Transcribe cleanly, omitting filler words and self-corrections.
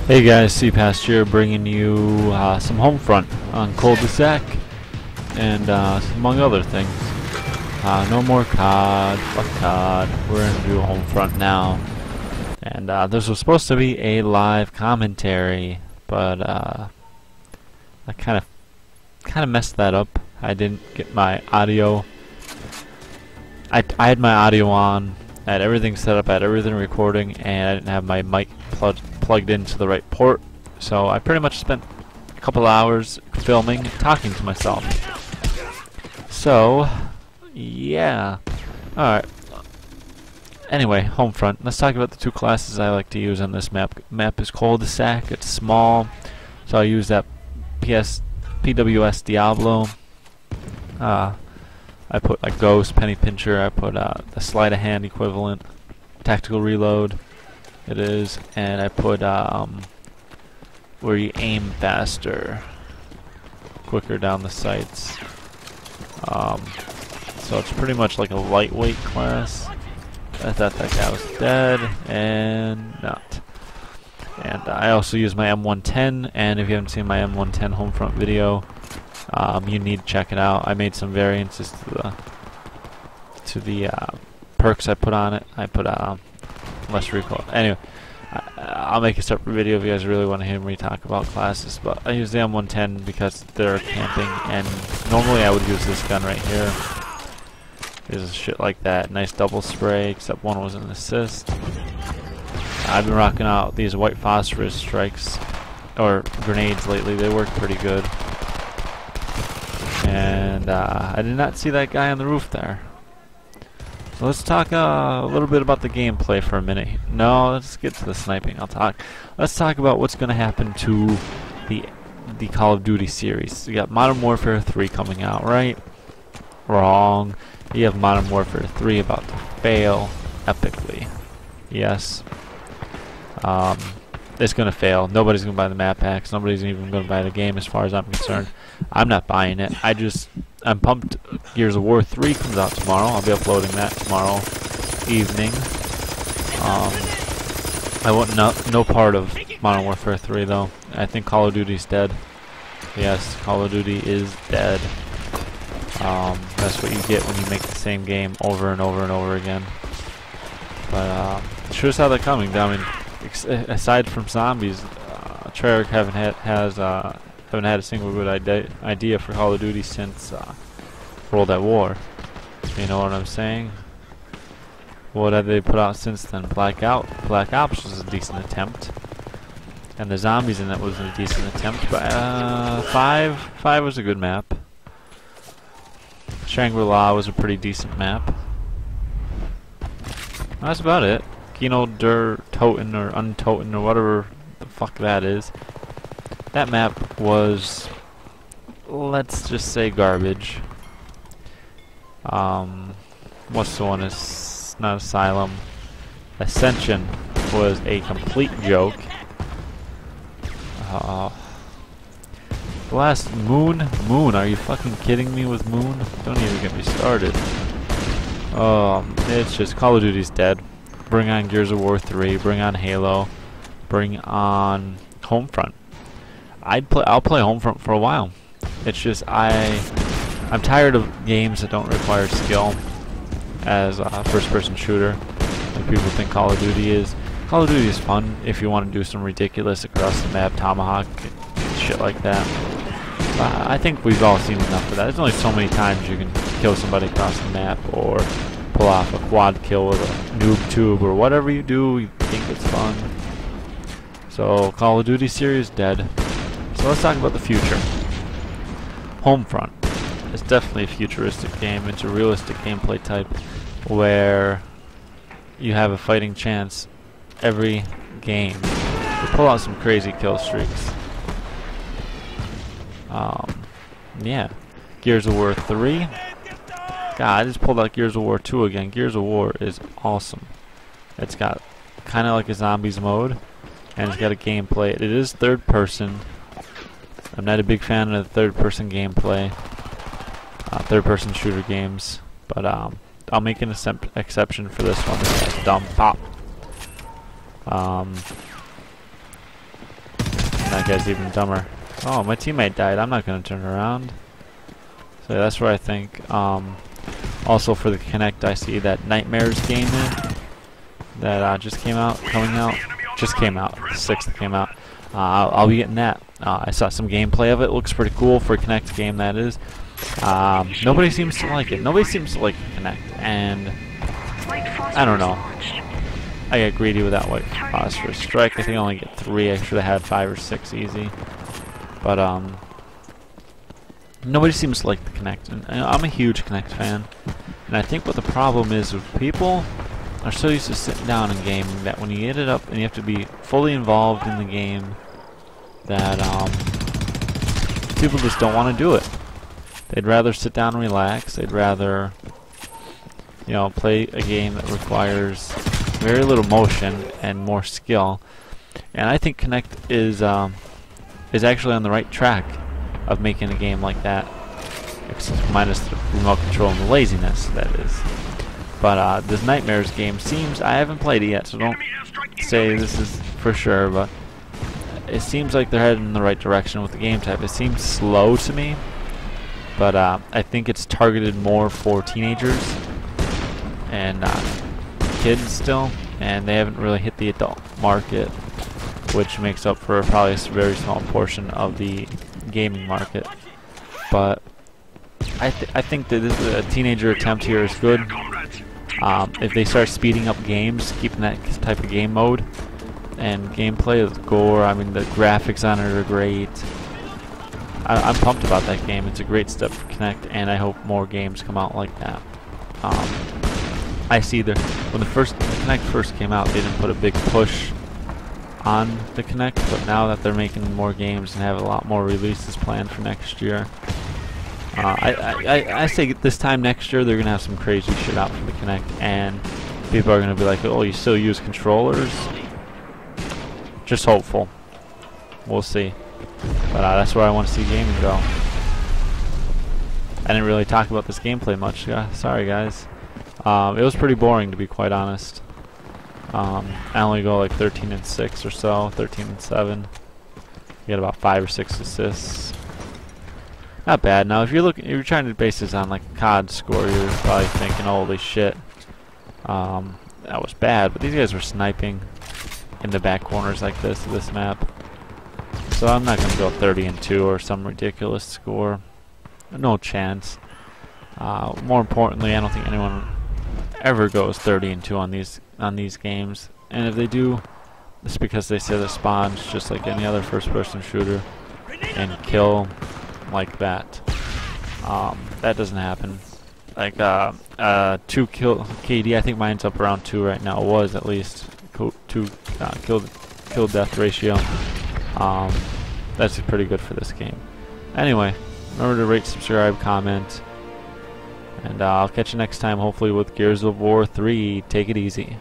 Hey guys, theCpast here, bringing you some Homefront on cul-de-sac and among other things. No more COD, fuck COD. We're gonna do Homefront now. And this was supposed to be a live commentary, but I kind of messed that up. I didn't get my audio. I had my audio on. I had everything set up, I had everything recording, and I didn't have my mic plugged into the right port. So I pretty much spent a couple hours filming, talking to myself. So, yeah. Alright. Anyway, Homefront. Let's talk about the two classes I like to use on this map. Map is cul-de-sac. It's small, so I use that PWS Diablo. I put a Ghost, Penny Pincher, I put the sleight of hand equivalent, tactical reload, it is, and I put where you aim faster, quicker down the sights. So it's pretty much like a lightweight class. I thought that guy was dead, and not. And I also use my M110, and if you haven't seen my M110 Homefront video, you need to check it out. I made some variances to the perks I put on it. I put less recoil. Anyway, I'll make a separate video if you guys really want to hear me talk about classes. But I use the M110 because they're camping, and normally I would use this gun right here. There's shit like that. Nice double spray, except one was an assist. I've been rocking out these white phosphorus strikes or grenades lately. They work pretty good. And I did not see that guy on the roof there. So let's talk a little bit about the gameplay for a minute. No, let's get to the sniping. Let's talk about what's going to happen to the Call of Duty series. We got Modern Warfare 3 coming out, right? Wrong. You have Modern Warfare 3 about to fail epically. Yes. It's going to fail. Nobody's going to buy the map packs. Nobody's even going to buy the game as far as I'm concerned. I'm not buying it. I'm pumped. Gears of War 3 comes out tomorrow. I'll be uploading that tomorrow evening. I want no part of Modern Warfare 3 though. I think Call of Duty's dead. Yes, Call of Duty is dead. That's what you get when you make the same game over and over and over again. But sure saw that coming. I mean, aside from zombies, Treyarch haven't had a single good idea for Call of Duty since World at War. You know what I'm saying? What have they put out since then? Black Ops was a decent attempt, and the zombies in that was a decent attempt. But 5 was a good map. Shangri-La was a pretty decent map. That's about it. Kino der Toten or Untoten or whatever the fuck that is. That map was, let's just say, garbage. What's the one? It's not Asylum. Ascension was a complete joke. The last Moon, are you fucking kidding me with Moon? Don't even get me started. It's just Call of Duty's dead. Bring on Gears of War 3, bring on Halo, bring on Homefront. I'll play Homefront for a while. It's just I'm tired of games that don't require skill as a first-person shooter like people think Call of Duty is. Call of Duty is fun if you want to do some ridiculous across the map tomahawk shit like that. I think we've all seen enough of that. There's only so many times you can kill somebody across the map or pull off a quad kill with a noob tube or whatever you do. You think it's fun. So Call of Duty series dead. So let's talk about the future. Homefront. It's definitely a futuristic game. It's a realistic gameplay type where you have a fighting chance every game to pull out some crazy kill streaks. Yeah. Gears of War 3. God, I just pulled out Gears of War 2 again. Gears of War is awesome. It's got kind of like a zombies mode, and it's got a gameplay. It is third person. I'm not a big fan of the third person gameplay, third person shooter games, but I'll make an exception for this one. Dumb pop. That guy's even dumber. Oh, my teammate died. I'm not going to turn around. So that's where I think. Also for the Kinect, I see that Nightmares game that just came out, just came out. The 6th came out. I'll be getting that. I saw some gameplay of it. Looks pretty cool for a Kinect game, that is. Nobody seems to like it. Nobody seems to like Kinect, and I don't know. I get greedy with that white phosphorus strike. I think I only get 3. I should have had 5 or 6 easy. But nobody seems to like the Kinect, and I'm a huge Kinect fan. And I think what the problem is people are so used to sitting down and gaming that when you get it up and you have to be fully involved in the game, that people just don't want to do it. They'd rather sit down and relax. They'd rather, you know, play a game that requires very little motion and more skill. And I think Kinect is actually on the right track of making a game like that, minus the remote control and the laziness, that is. But this Nightmares game seems, I haven't played it yet, so don't say this is for sure, but it seems like they're heading in the right direction with the game type. It seems slow to me, but I think it's targeted more for teenagers and kids still, and they haven't really hit the adult market, which makes up for probably a very small portion of the gaming market. But I think that a teenager attempt here is good. If they start speeding up games, keeping that type of game mode and gameplay, the gore, I mean the graphics on it are great. I'm pumped about that game. It's a great step for Kinect, and I hope more games come out like that. I see when the Kinect first came out, they didn't put a big push on the Kinect, but now that they're making more games and have a lot more releases planned for next year, I say this time next year they're gonna have some crazy shit out for the Kinect, and people are gonna be like, "Oh, you still use controllers?" Just hopeful. We'll see. But that's where I want to see gaming go. I didn't really talk about this gameplay much. Sorry, guys. It was pretty boring, to be quite honest. I only go like 13 and 6 or so, 13 and 7. You get about 5 or 6 assists. Not bad. Now, if you're trying to base this on like a COD score, you're probably thinking, "Holy shit, that was bad." But these guys were sniping in the back corners like this map. So I'm not gonna go 30 and 2 or some ridiculous score. No chance. More importantly, I don't think anyone ever goes 30 and 2 on these games. And if they do, it's because they set a spawn just like any other first-person shooter and kill like that. That doesn't happen. Like 2 kill KD. I think mine's up around 2 right now. It was at least 2 kill death ratio. That's pretty good for this game. Anyway, remember to rate, subscribe, comment, and I'll catch you next time, hopefully with Gears of War 3. Take it easy.